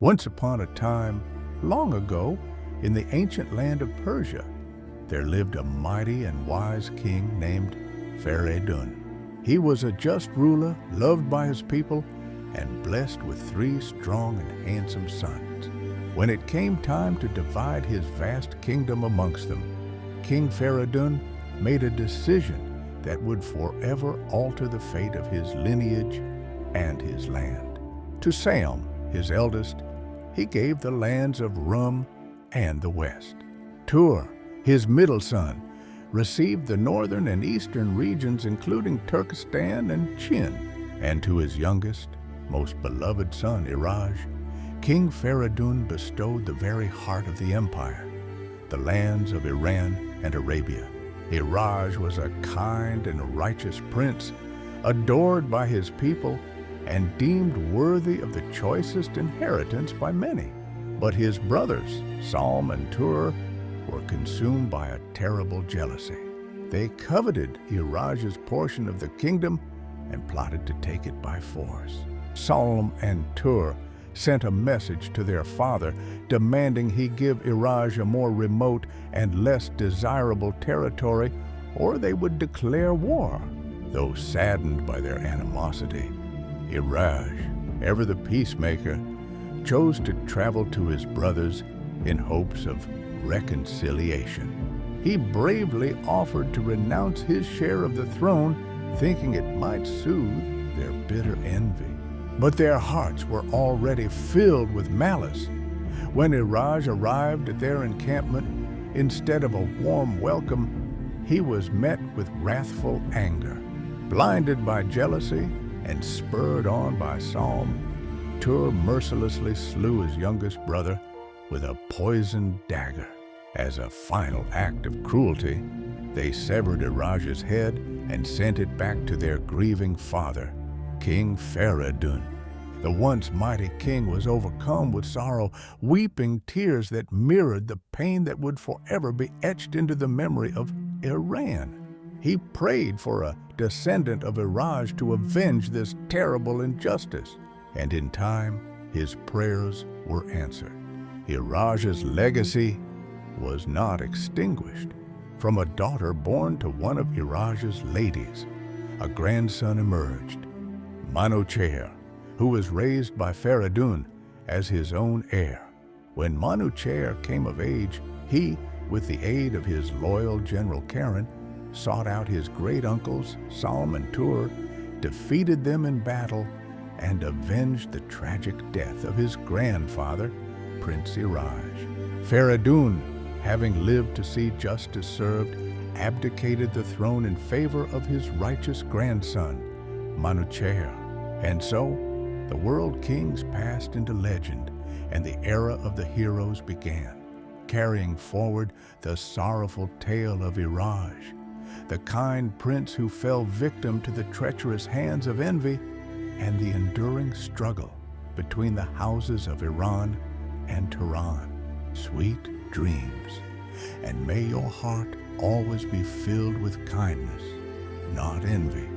Once upon a time, long ago, in the ancient land of Persia, there lived a mighty and wise king named Feridun. He was a just ruler, loved by his people, and blessed with 3 strong and handsome sons. When it came time to divide his vast kingdom amongst them, King Feridun made a decision that would forever alter the fate of his lineage and his land. To Sam, his eldest, he gave the lands of Rum and the west. Tur, his middle son, received the northern and eastern regions including Turkestan and Chin. And to his youngest, most beloved son, Iraj, King Feridun bestowed the very heart of the empire, the lands of Iran and Arabia. Iraj was a kind and righteous prince, adored by his people and deemed worthy of the choicest inheritance by many. But his brothers, Salm and Tur, were consumed by a terrible jealousy. They coveted Iraj's portion of the kingdom and plotted to take it by force. Salm and Tur sent a message to their father demanding he give Iraj a more remote and less desirable territory, or they would declare war. Though saddened by their animosity, Iraj, ever the peacemaker, chose to travel to his brothers in hopes of reconciliation. He bravely offered to renounce his share of the throne, thinking it might soothe their bitter envy. But their hearts were already filled with malice. When Iraj arrived at their encampment, instead of a warm welcome, he was met with wrathful anger. Blinded by jealousy and spurred on by Salm, Tur mercilessly slew his youngest brother with a poisoned dagger. As a final act of cruelty, they severed Iraj's head and sent it back to their grieving father, King Feridun. The once mighty king was overcome with sorrow, weeping tears that mirrored the pain that would forever be etched into the memory of Iran. He prayed for a descendant of Iraj to avenge this terrible injustice, and in time, his prayers were answered. Iraj's legacy was not extinguished. From a daughter born to one of Iraj's ladies, a grandson emerged, Manuchehr, who was raised by Feridun as his own heir. When Manuchehr came of age, he, with the aid of his loyal General Karen, sought out his great-uncles, Salm and Tur, defeated them in battle, and avenged the tragic death of his grandfather, Prince Iraj. Feridun, having lived to see justice served, abdicated the throne in favor of his righteous grandson, Manuchehr. And so, the world kings passed into legend, and the era of the heroes began, carrying forward the sorrowful tale of Iraj, the kind prince who fell victim to the treacherous hands of envy, and the enduring struggle between the houses of Iran and Tehran. Sweet dreams, and may your heart always be filled with kindness, not envy.